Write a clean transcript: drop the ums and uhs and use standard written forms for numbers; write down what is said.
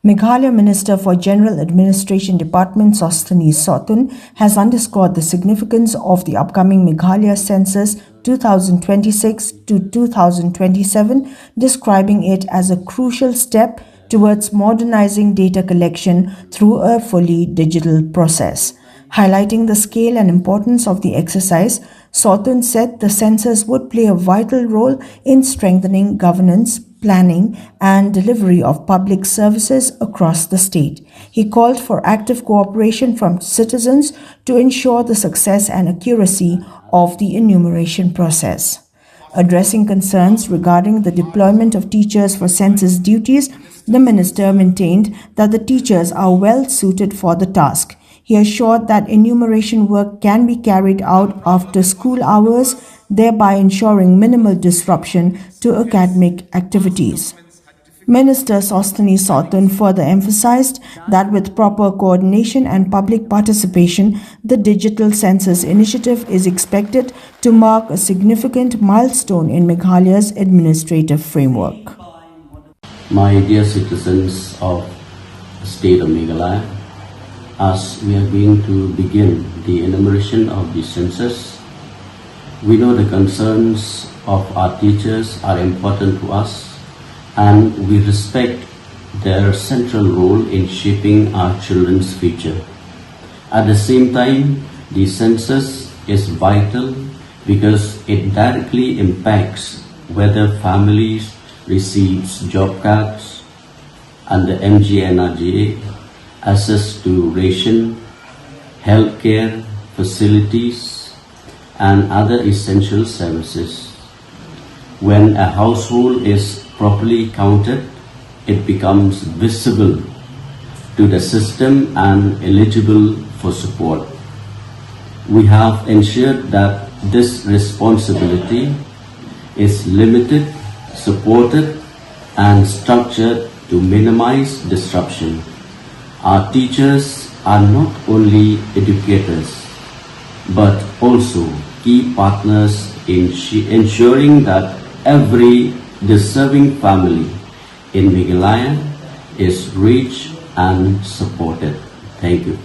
Meghalaya Minister for General Administration Department Sosthenes Sohtun has underscored the significance of the upcoming Meghalaya Census 2026 to 2027, describing it as a crucial step towards modernizing data collection through a fully digital process. Highlighting the scale and importance of the exercise, Sohtun said the census would play a vital role in strengthening governance, planning and delivery of public services across the state. He called for active cooperation from citizens to ensure the success and accuracy of the enumeration process. Addressing concerns regarding the deployment of teachers for census duties, the minister maintained that the teachers are well suited for the task. He assured that enumeration work can be carried out after school hours, thereby ensuring minimal disruption to academic activities. Minister Sosthenes Sohtun further emphasized that with proper coordination and public participation, the digital census initiative is expected to mark a significant milestone in Meghalaya's administrative framework. My dear citizens of the state of Meghalaya, as we are going to begin the enumeration of the census, we know the concerns of our teachers are important to us, and we respect their central role in shaping our children's future. At the same time, the census is vital because it directly impacts whether families receive job cards under MGNRGA, access to ration, healthcare facilities, and other essential services. When a household is properly counted, it becomes visible to the system and eligible for support. We have ensured that this responsibility is limited, supported, and structured to minimize disruption. Our teachers are not only educators, but also key partners in ensuring that every deserving family in Meghalaya is reached and supported. Thank you.